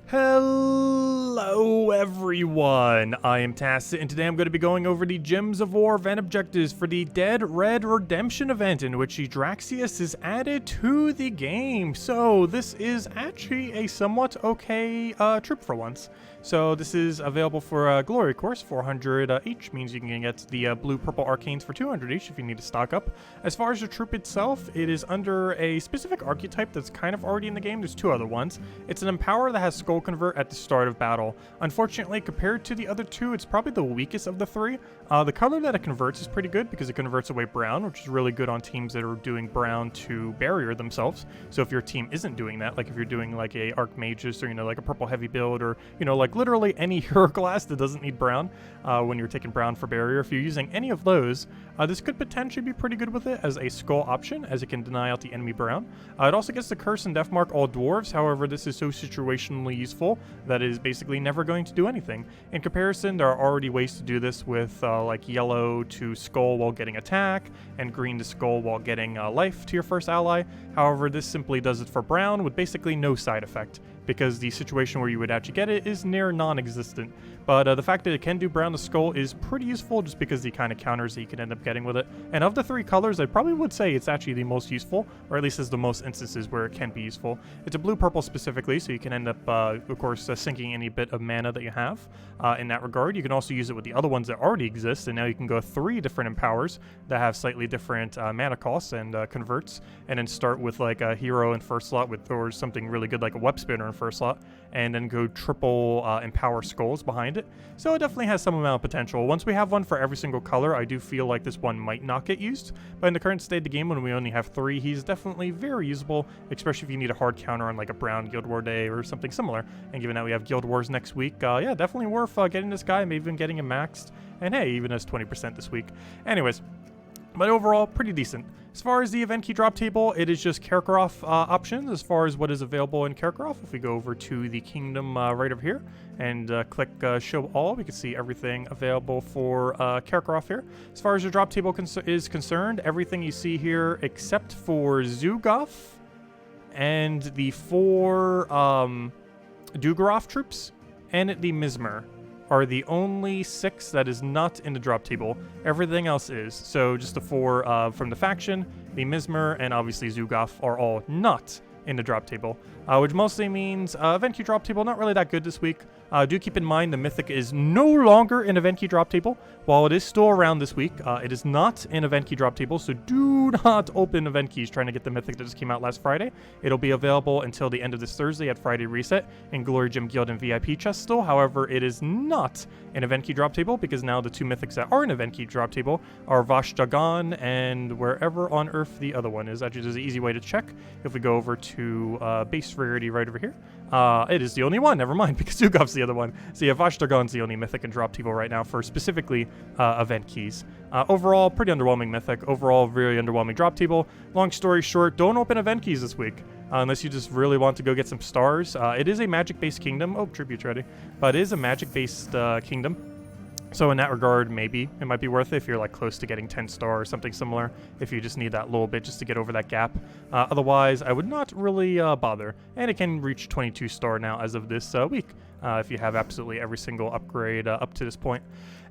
Hello everyone, I am Tacit, and today I'm going to be going over the Gems of War event objectives for the Dead Red Redemption event, in which the Draxxius is added to the game. So this is actually a somewhat okay troop for once. So this is available for Glory Course, 400 each, means you can get the blue-purple arcanes for 200 each if you need to stock up. As far as the troop itself, it is under a specific archetype that's kind of already in the game. There's two other ones. It's an Empower that has Skull Convert at the start of battle. Unfortunately, compared to the other two, it's probably the weakest of the three. The color that it converts is pretty good because it converts away brown, which is really good on teams that are doing brown to barrier themselves. So if your team isn't doing that, like if you're doing like a Archmagus or, like a purple heavy build, or, like literally any hero class that doesn't need brown when you're taking brown for barrier, if you're using any of those, this could potentially be pretty good with it as a skull option, as it can deny out the enemy brown. It also gets the Curse and Death Mark all dwarves. However, this is so situationally useful that it is basically never going to do anything. In comparison, there are already ways to do this with like yellow to skull while getting attack, and green to skull while getting life to your first ally. However, this simply does it for brown with basically no side effect, because the situation where you would actually get it is near non-existent. But the fact that it can do brown to skull is pretty useful, just because the kind of counters that you can end up getting with it. And of the three colors, I probably would say it's actually the most useful, or at least is the most instances where it can be useful. It's a blue-purple specifically, so you can end up, of course, sinking any bit of mana that you have in that regard. You can also use it with the other ones that already exist, and now you can go 3 different empowers that have slightly different mana costs and converts, and then start with like a hero in first slot with, or something really good like a web spinner in first slot, and then go triple empower skulls behind it. So it definitely has some amount of potential. Once we have one for every single color, I do feel like this one might not get used, but in the current state of the game when we only have 3, he's definitely very usable, especially if you need a hard counter on like a brown Guild War day or something similar. And given that we have Guild Wars next week, yeah, definitely worth getting this guy, maybe even getting him maxed, and hey, even as 20% this week. Anyways, but overall, pretty decent. As far as the event key drop table, it is just Karakoth options as far as what is available in Karakoth. If we go over to the kingdom right over here and click show all, we can see everything available for Karakoth here. As far as your drop table is concerned, everything you see here except for Zugoth and the 4 Duergaroth troops and the Mizmer are the only 6 that is not in the drop table. Everything else is. So just the 4 from the faction, the Mizmer, and obviously Zugoth are all not in the drop table, which mostly means event key drop table not really that good this week. Do keep in mind the Mythic is no longer in event key drop table. While it is still around this week, it is not in event key drop table, so do not open event keys trying to get the Mythic that just came out last Friday. It'll be available until the end of this Thursday at Friday Reset in Glory Gem Guild and VIP chest still. However, it is not in event key drop table, because now the 2 Mythics that are in event key drop table are Vashtagan and wherever on earth the other one is. Actually, there's an easy way to check. If we go over to base rarity right over here, it is the only one, never mind, because Zugoth's the other one. So yeah, Vashtagan's the only Mythic in drop table right now for specifically event keys. Overall, pretty underwhelming Mythic. Overall, very underwhelming drop table. Long story short, don't open event keys this week. Unless you just really want to go get some stars. It is a magic-based kingdom. Oh, tribute's ready. But it is a magic-based kingdom. So in that regard, maybe it might be worth it if you're like close to getting 10 star or something similar, if you just need that little bit just to get over that gap. Otherwise, I would not really bother. And it can reach 22 star now as of this week, if you have absolutely every single upgrade up to this point.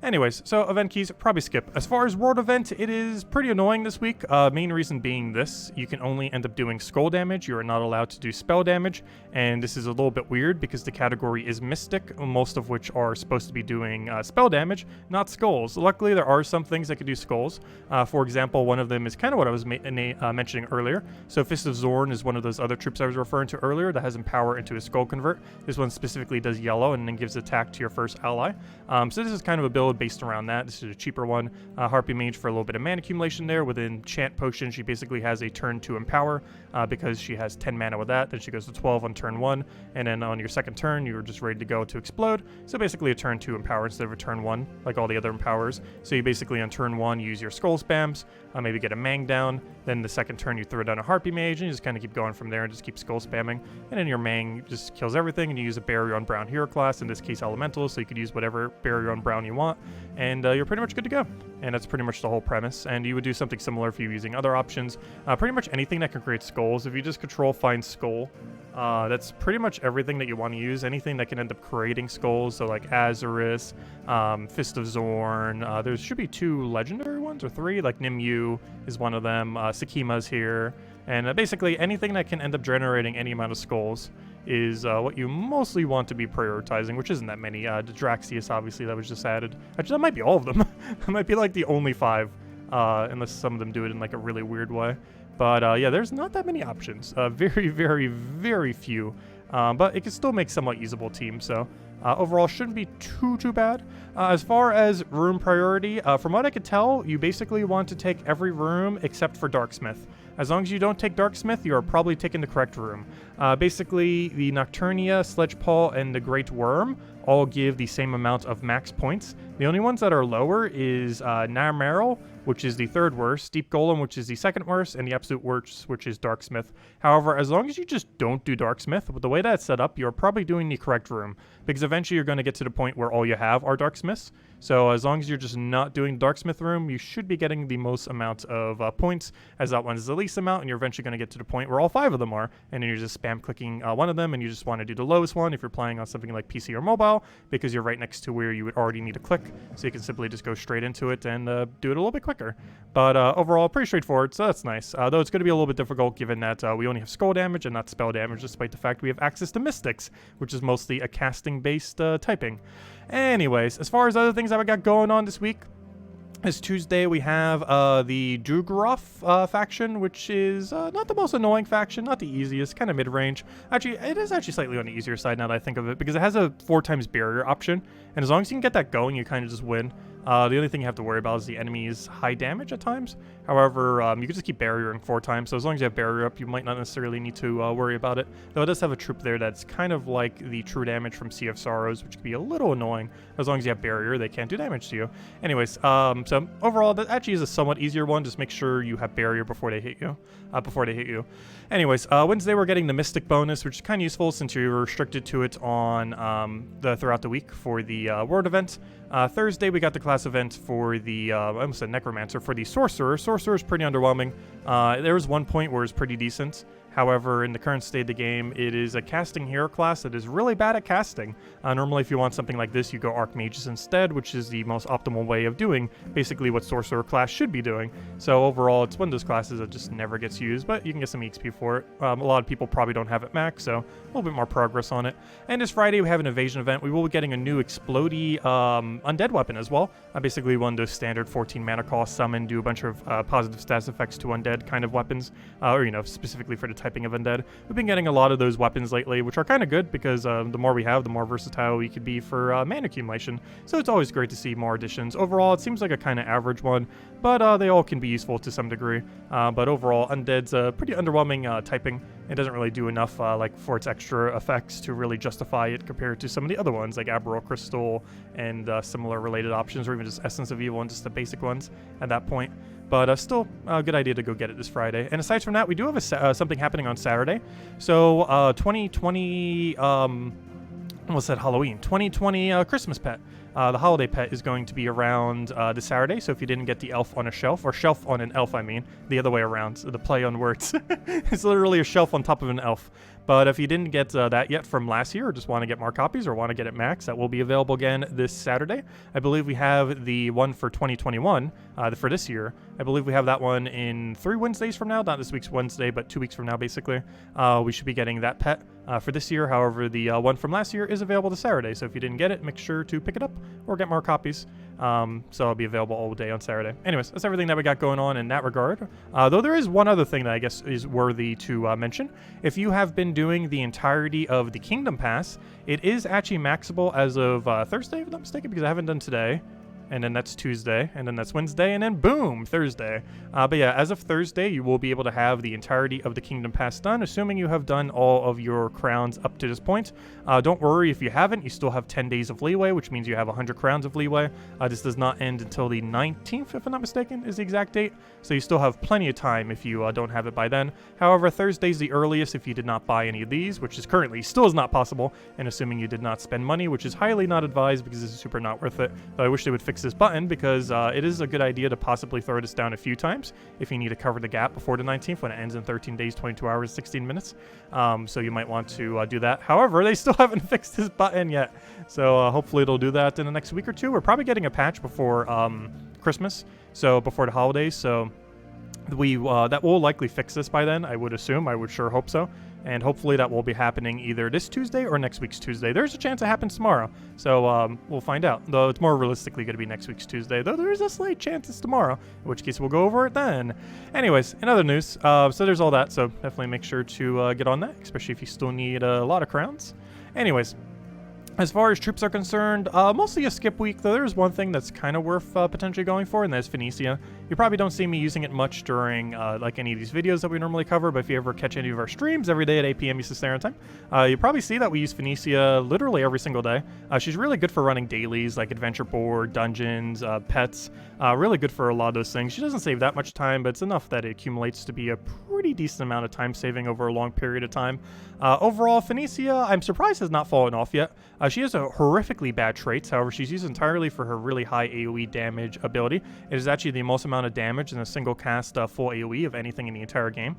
Anyways, so event keys, probably skip. As far as world event, it is pretty annoying this week. Main reason being this: you can only end up doing skull damage. You are not allowed to do spell damage, and this is a little bit weird because the category is mystic, most of which are supposed to be doing spell damage, not skulls. Luckily, there are some things that can do skulls. For example, one of them is kind of what I was mentioning earlier. So Fist of Zorn is one of those other troops I was referring to earlier that has Empower into a skull convert. This one specifically does yellow and then gives attack to your first ally. So this is kind of a build based around that. This is a cheaper one. Harpy Mage for a little bit of mana accumulation there. With Enchant Potion, she basically has a turn 2 Empower because she has 10 mana with that. Then she goes to 12 on turn 1, and then on your second turn, you're just ready to go to explode. So basically a turn 2 Empower instead of a turn 1, like all the other Empowers. So you basically on turn 1 use your Skull Spams, maybe get a Mang down, Then the second turn you throw down a Harpy Mage, and you just kind of keep going from there and just keep skull spamming. And then your main just kills everything, and you use a Barrier on Brown hero class, in this case Elemental, so you could use whatever Barrier on Brown you want, and you're pretty much good to go. And that's pretty much the whole premise. And you would do something similar if you're using other options. Pretty much anything that can create skulls. If you just control Find Skull, that's pretty much everything that you want to use. Anything that can end up creating skulls, so like Azarus, Fist of Zorn. There should be 2 legendary ones, or 3, like Nimue is one of them. Sakima's here. And basically anything that can end up generating any amount of skulls is what you mostly want to be prioritizing, which isn't that many. The Draxxius, obviously, that was just added. Actually, that might be all of them. That might be like the only 5, unless some of them do it in like a really weird way. But yeah, there's not that many options. Very, very, very few. But it can still make somewhat usable teams, so overall shouldn't be too bad. As far as room priority, from what I could tell, you basically want to take every room except for Darksmith. As long as you don't take Darksmith, you are probably taking the correct room. Basically, the Nocturnia, Sledgepaw, and the Great Worm all give the same amount of max points. The only ones that are lower is Narmeral, which is the 3rd worst, Deep Golem, which is the 2nd worst, and the absolute worst, which is Darksmith. However, as long as you just don't do Darksmith, with the way that's set up, you're probably doing the correct room, because eventually you're going to get to the point where all you have are Darksmiths. So as long as you're just not doing Darksmith room, you should be getting the most amount of points, as that one is the least amount, and you're eventually going to get to the point where all 5 of them are, and then you're just spam clicking one of them, and you just want to do the lowest one if you're playing on something like PC or mobile, because you're right next to where you would already need to click, so you can simply just go straight into it and do it a little bit quicker. But overall, pretty straightforward, so that's nice. Though it's going to be a little bit difficult given that we only have skull damage and not spell damage, despite the fact we have access to Mystics, which is mostly a casting-based typing. Anyways, as far as other things that we got going on this week, this Tuesday we have the Duergaroth faction, which is not the most annoying faction, not the easiest, kind of mid-range. Actually, it is actually slightly on the easier side now that I think of it, because it has a 4x barrier option, and as long as you can get that going, you kind of just win. The only thing you have to worry about is the enemy's high damage at times. However, you can just keep barriering 4 times, so as long as you have barrier up, you might not necessarily need to worry about it. Though it does have a troop there that's kind of like the true damage from Sea of Sorrows, which can be a little annoying. As long as you have barrier, they can't do damage to you. Anyways, so overall, that actually is a somewhat easier one. Just make sure you have barrier before they hit you. Anyways, Wednesday we're getting the Mystic bonus, which is kind of useful since you're restricted to it on throughout the week for the World event. Thursday we got the class event for the, I almost said Necromancer, for the Sorcerer. Sorcerer is pretty underwhelming. There was one point where it's pretty decent. However, in the current state of the game, it is a casting hero class that is really bad at casting. Normally, if you want something like this, you go Archmages instead, which is the most optimal way of doing basically what Sorcerer class should be doing. So overall, it's one of those classes that just never gets used, but you can get some XP for it. A lot of people probably don't have it max, so a little bit more progress on it. And this Friday, we have an Evasion event. We will be getting a new Explodey undead weapon as well. Basically, one of those standard 14 mana cost summon, do a bunch of positive stats effects to undead kind of weapons, or, you know, specifically for the typing of undead. We've been getting a lot of those weapons lately, which are kind of good because the more we have, the more versatile we could be for mana accumulation. So it's always great to see more additions. Overall, it seems like a kind of average one, but they all can be useful to some degree. But overall, undead's a pretty underwhelming typing. It doesn't really do enough like for its extra effects to really justify it compared to some of the other ones like Aberral Crystal and similar related options, or even just Essence of Evil and just the basic ones at that point. But still a good idea to go get it this Friday. And aside from that, we do have something happening on Saturday. So 2020, almost said Halloween, 2020 Christmas pet. The holiday pet is going to be around this Saturday, so if you didn't get the elf on a shelf, or shelf on an elf, I mean, the other way around, the play on words. It's literally a shelf on top of an elf. But if you didn't get that yet from last year, or just want to get more copies, or want to get it max, that will be available again this Saturday. I believe we have the one for 2021, for this year. I believe we have that one in 3 Wednesdays from now, not this week's Wednesday, but 2 weeks from now, basically. We should be getting that pet for this year. However, the one from last year is available this Saturday, so if you didn't get it, make sure to pick it up or get more copies. So it'll be available all day on Saturday. Anyways, that's everything that we got going on in that regard. Though there is one other thing that I guess is worthy to mention. If you have been doing the entirety of the Kingdom Pass, it is actually maxable as of Thursday, if I'm not mistaken, because I haven't done today. and then that's Tuesday, and then that's Wednesday, and then boom, Thursday. But yeah, as of Thursday, you will be able to have the entirety of the Kingdom Pass done, assuming you have done all of your crowns up to this point. Don't worry if you haven't, you still have 10 days of leeway, which means you have 100 crowns of leeway. This does not end until the 19th, if I'm not mistaken, is the exact date, so you still have plenty of time if you don't have it by then. However, Thursday's the earliest if you did not buy any of these, which is currently still is not possible, and assuming you did not spend money, which is highly not advised because this is super not worth it. Though I wish they would fix this button because it is a good idea to possibly throw this down a few times if you need to cover the gap before the 19th when it ends in 13 days, 22 hours, 16 minutes. So you might want to do that. However, they still haven't fixed this button yet, so hopefully it'll do that in the next week or two. We're probably getting a patch before Christmas, so before the holidays, so that will likely fix this by then, I would assume. I would sure hope so. And hopefully that will be happening either this Tuesday or next week's Tuesday. There's a chance it happens tomorrow, so we'll find out. Though it's more realistically going to be next week's Tuesday, though there is a slight chance it's tomorrow, in which case we'll go over it then. Anyways, in other news, so there's all that, so definitely make sure to get on that, especially if you still need a lot of crowns. Anyways, as far as troops are concerned, mostly a skip week, though there's one thing that's kind of worth potentially going for, and that's Phoenicia. You probably don't see me using it much during like any of these videos that we normally cover, but if you ever catch any of our streams every day at 8 p.m. Eastern Standard Time, you probably see that we use Phoenicia literally every single day. She's really good for running dailies like adventure board, dungeons, pets, really good for a lot of those things. She doesn't save that much time, but it's enough that it accumulates to be a pretty decent amount of time saving over a long period of time. Overall, Phoenicia, I'm surprised has not fallen off yet. She has a horrifically bad traits, however she's used entirely for her really high AoE damage ability. It is actually the most amount of damage in a single cast full AoE of anything in the entire game,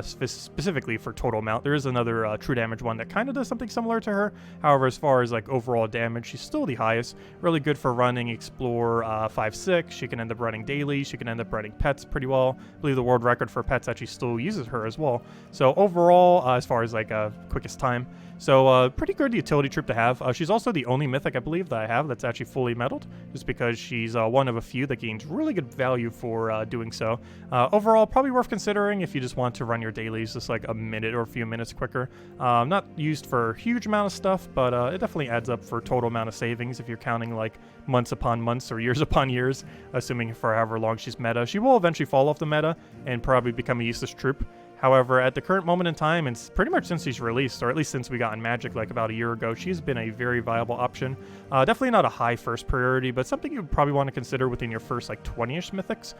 specifically for total amount. There is another true damage one that kind of does something similar to her. However, as far as like overall damage, she's still the highest. Really good for running Explore 5-6. She can end up running daily. She can end up running pets pretty well. I believe the world record for pets actually still uses her as well. So overall, as far as like quickest time, so pretty good utility troop to have. She's also the only mythic I believe that I have that's actually fully medaled, just because she's one of a few that gains really good value for doing so. Overall, probably worth considering if you just want to run your dailies just like a minute or a few minutes quicker. Not used for a huge amount of stuff, but it definitely adds up for total amount of savings if you're counting like months upon months or years upon years, assuming for however long she's meta. She will eventually fall off the meta and probably become a useless troop. However, at the current moment in time, and pretty much since she's released, or at least since we got in Magic like about a year ago, she's been a very viable option. Definitely not a high first priority, but something you probably want to consider within your first like 20-ish mythics.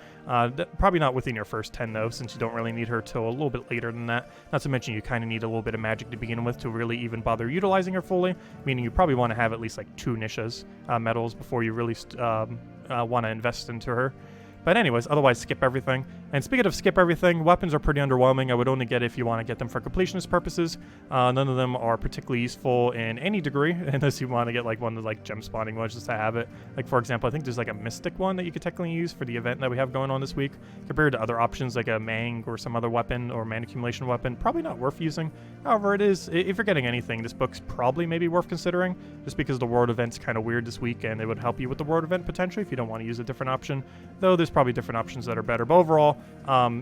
Probably not within your first 10 though, since you don't really need her till a little bit later than that. Not to mention you kind of need a little bit of magic to begin with to really even bother utilizing her fully, meaning you probably want to have at least like 2 Nishas medals before you really want to invest into her. But anyways, otherwise skip everything. And speaking of skip everything, weapons are pretty underwhelming. I would only get it if you want to get them for completionist purposes. None of them are particularly useful in any degree, unless you want to get like one of the like gem spawning ones just to have it. Like for example, I think there's like a mystic one that you could technically use for the event that we have going on this week, compared to other options like a Mang or some other weapon or mana accumulation weapon. Probably not worth using. However, it is, if you're getting anything, this book's probably maybe worth considering, just because the world event's kind of weird this week and it would help you with the world event potentially if you don't want to use a different option, though there's probably different options that are better. But overall,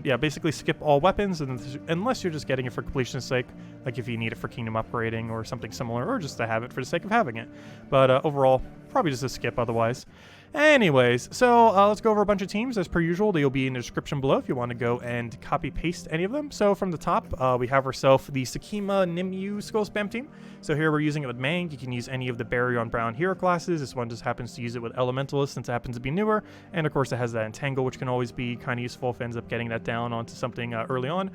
yeah, basically skip all weapons, and unless you're just getting it for completion's sake, like if you need it for kingdom upgrading or something similar, or just to have it for the sake of having it. But overall, probably just a skip otherwise. Anyways, so let's go over a bunch of teams. As per usual, they'll be in the description below if you want to go and copy paste any of them. So from the top, we have ourselves the Sakima Nimue Skull Spam team. So here we're using it with Mang. You can use any of the Barrier on Brown hero classes. This one just happens to use it with Elementalist since it happens to be newer. And of course it has that Entangle, which can always be kind of useful if it ends up getting that down onto something early on.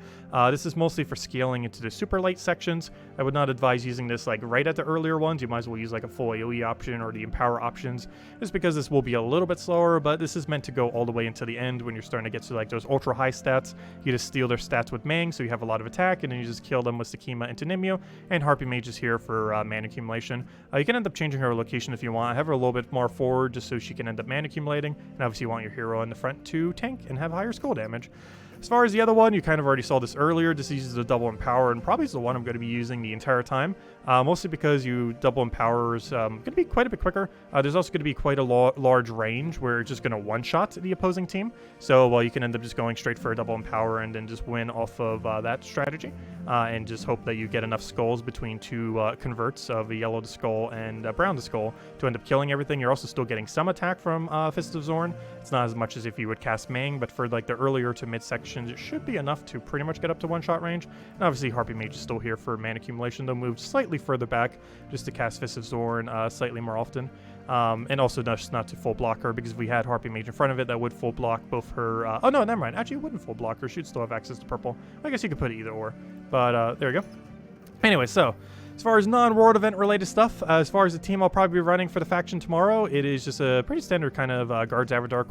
This is mostly for scaling into the super light sections. I would not advise using this like right at the earlier ones. You might as well use like a full AoE option or the Empower options, just because this will be a little bit slower, but this is meant to go all the way into the end when you're starting to get to like those ultra high stats. You just steal their stats with Mang, so you have a lot of attack, and then you just kill them with Sakima into Nimue, and Harpy Mage is here for mana accumulation. You can end up changing her location if you want. Have her a little bit more forward just so she can end up mana accumulating, and obviously you want your hero in the front to tank and have higher skull damage. As far as the other one, you kind of already saw this earlier. This uses a double Empower, and probably is the one I'm going to be using the entire time. mostly because you double empowers going to be quite a bit quicker. There's also going to be quite a large range where it's just going to one-shot the opposing team. So you can end up just going straight for a double empower and then just win off of that strategy, and just hope that you get enough skulls between two converts of a yellow to skull and brown to skull to end up killing everything. You're also still getting some attack from Fist of Zorn. It's not as much as if you would cast Mang, but for like the earlier to mid sections, it should be enough to pretty much get up to one-shot range. And obviously Harpy Mage is still here for mana accumulation, though moved slightly further back just to cast Fist of Zorn slightly more often. And also just not to full block her, because if we had Harpy Mage in front of it, that would full block both her... oh no, never mind. Actually, it wouldn't full block her. She'd still have access to purple. I guess you could put it either or. But there we go. Anyway, so as far as non-world event related stuff, as far as the team I'll probably be running for the faction tomorrow, it is just a pretty standard kind of Guards Avadar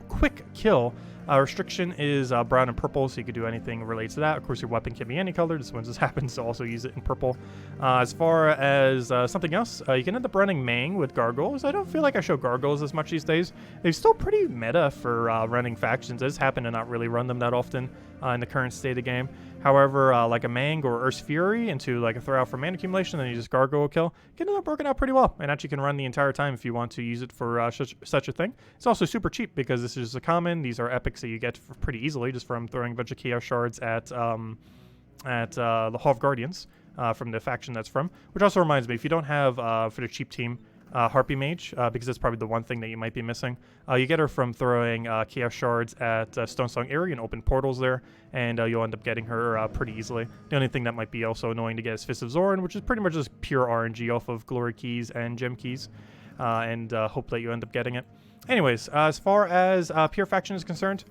quick kill. Restriction is brown and purple, so you could do anything related to that. Of course, your weapon can be any color. This one just happens to also use it in purple. As far as something else, you can end up running Mang with Gargoyles. I don't feel like I show Gargoyles as much these days. They're still pretty meta for running factions. I just happen to not really run them that often in the current state of the game. However, like a Mang or Earth's Fury into like a throw out for mana accumulation, then you just Gargoyle kill, can end up working out pretty well, and actually can run the entire time if you want to use it for such a thing. It's also super cheap because this is a common. These are epics that you get pretty easily just from throwing a bunch of Chaos Shards at the Hall of Guardians from the faction that's from. Which also reminds me, if you don't have for the cheap team Harpy Mage, because that's probably the one thing that you might be missing. You get her from throwing Chaos Shards at Stonesong Eyrie and open portals there, and you'll end up getting her pretty easily. The only thing that might be also annoying to get is Fist of Zorn, which is pretty much just pure RNG off of Glory Keys and Gem Keys, and hope that you end up getting it. Anyways, as far as Pure Faction is concerned,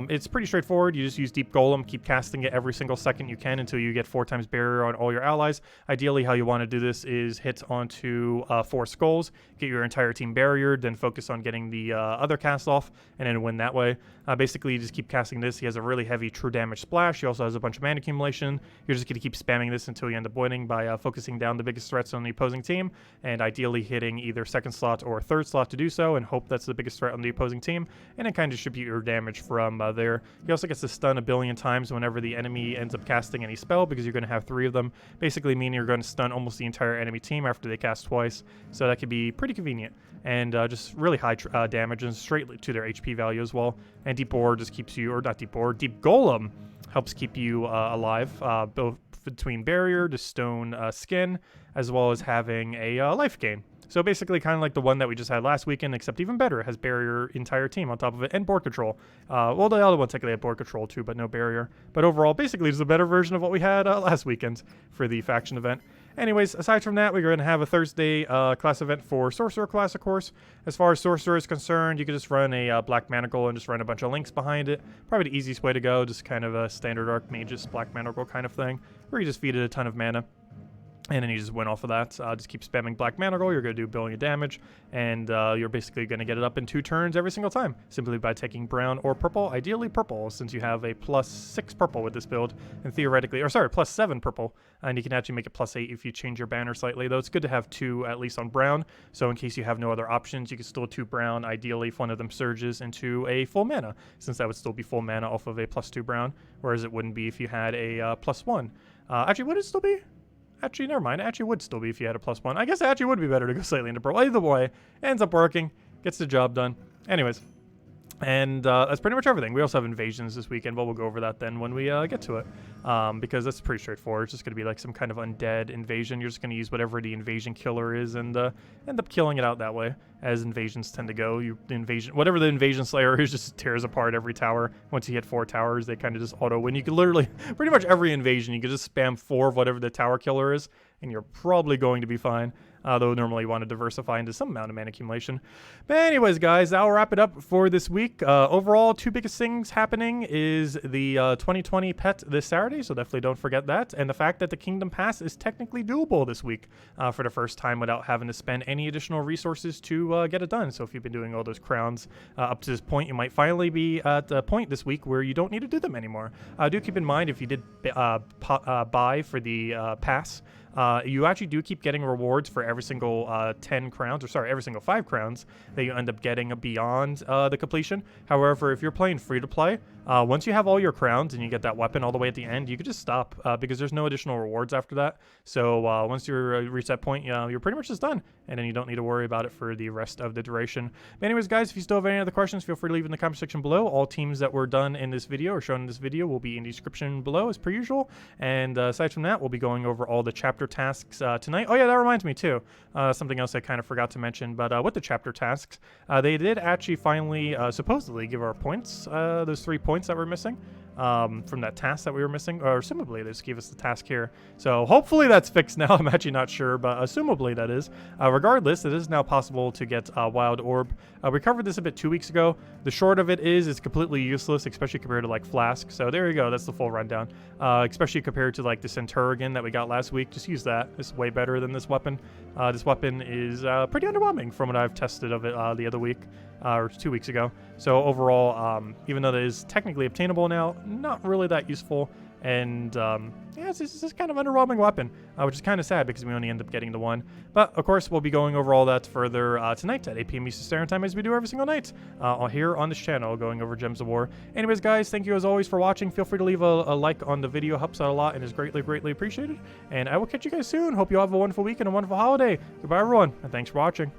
it's pretty straightforward. You just use Deep Golem, keep casting it every single second you can until you get 4 times barrier on all your allies. Ideally, how you want to do this is hit onto 4 skulls, get your entire team barriered, then focus on getting the other cast off, and then win that way. Basically, you just keep casting this. He has a really heavy true damage splash. He also has a bunch of mana accumulation. You're just going to keep spamming this until you end up winning by focusing down the biggest threats on the opposing team, and ideally hitting either second slot or third slot to do so, and hope that's the biggest threat on the opposing team, and then kind of distribute your damage from there. He also gets to stun 1,000,000,000 times whenever the enemy ends up casting any spell, because you're going to have 3 of them, basically meaning you're going to stun almost the entire enemy team after they cast twice, so that could be pretty convenient, and just really high damage and straight to their HP value as well. And Deep Boar just keeps you, or not Deep Boar, Deep Golem helps keep you alive, both between barrier to stone skin, as well as having a life gain. So basically kind of like the one that we just had last weekend, except even better. It has barrier entire team on top of it, and board control. Well, the other one technically had board control too, but no barrier. But overall, basically it's a better version of what we had last weekend for the faction event. Anyways, aside from that, we're going to have a Thursday class event for Sorcerer class, of course. As far as Sorcerer is concerned, you can just run a Black Manacle and just run a bunch of links behind it. Probably the easiest way to go, just kind of a standard Archmage's Black Manacle kind of thing, where you just feed it a ton of mana. And then you just win off of that. Just keep spamming Black Manacle. You're going to do 1 billion damage. And you're basically going to get it up in 2 turns every single time, simply by taking brown or purple. Ideally purple, since you have a +6 purple with this build. And theoretically, or sorry, +7 purple. And you can actually make it +8 if you change your banner slightly. Though it's good to have 2 at least on brown. So in case you have no other options, you can still 2 brown. Ideally, if one of them surges into a full mana, since that would still be full mana off of a +2 brown. Whereas it wouldn't be if you had a +1. Actually, would it still be? Actually, never mind. It actually would still be if you had a +1. I guess it actually would be better to go slightly into purple. Either way, ends up working. Gets the job done. Anyways. And that's pretty much everything. We also have invasions this weekend, but we'll go over that then when we get to it. Because that's pretty straightforward. It's just going to be like some kind of undead invasion. You're just going to use whatever the invasion killer is and end up killing it out that way, as invasions tend to go. Whatever the invasion slayer is, just tears apart every tower. Once you hit 4 towers, they kind of just auto win. You can literally, pretty much every invasion, you can just spam 4 of whatever the tower killer is, and you're probably going to be fine. Though normally you want to diversify into some amount of mana accumulation. But anyways, guys, that'll wrap it up for this week. Overall, 2 biggest things happening is the 2020 pet this Saturday, so definitely don't forget that. And the fact that the Kingdom Pass is technically doable this week for the first time without having to spend any additional resources to get it done. So if you've been doing all those crowns up to this point, you might finally be at a point this week where you don't need to do them anymore. Do keep in mind, if you did buy for the pass, you actually do keep getting rewards for every single 10 crowns, or sorry, every single 5 crowns that you end up getting beyond the completion. However, if you're playing free to play, Once you have all your crowns and you get that weapon all the way at the end, you could just stop because there's no additional rewards after that. So once you reach that point, you're pretty much just done, and then you don't need to worry about it for the rest of the duration. But anyways, guys, if you still have any other questions, feel free to leave in the comment section below. All teams that were done in this video or shown in this video will be in the description below as per usual. And aside from that, we'll be going over all the chapter tasks tonight. Oh yeah, that reminds me too. Something else I kind of forgot to mention, but with the chapter tasks, they did actually finally supposedly give our points, those 3 points that we're missing from that task that we were missing, or assumably they just gave us the task here. So hopefully that's fixed now. I'm actually not sure, but assumably that is. Regardless, it is now possible to get Wild Orb. We covered this a bit 2 weeks ago. The short of it is it's completely useless, especially compared to like Flask. So there you go. That's the full rundown. Especially compared to like the Centurion that we got last week. Just use that. It's way better than this weapon. This weapon is pretty underwhelming from what I've tested of it the other week. Or 2 weeks ago. So overall, even though that is technically obtainable now, not really that useful. And yeah, it's just kind of underwhelming weapon, which is kind of sad because we only end up getting the one. But of course, we'll be going over all that further tonight at 8 p.m. Eastern Standard Time, as we do every single night here on this channel, going over Gems of War. Anyways, guys, thank you as always for watching. Feel free to leave a like on the video. Helps out a lot and is greatly appreciated. And I will catch you guys soon. Hope you all have a wonderful week and a wonderful holiday. Goodbye, everyone, and thanks for watching.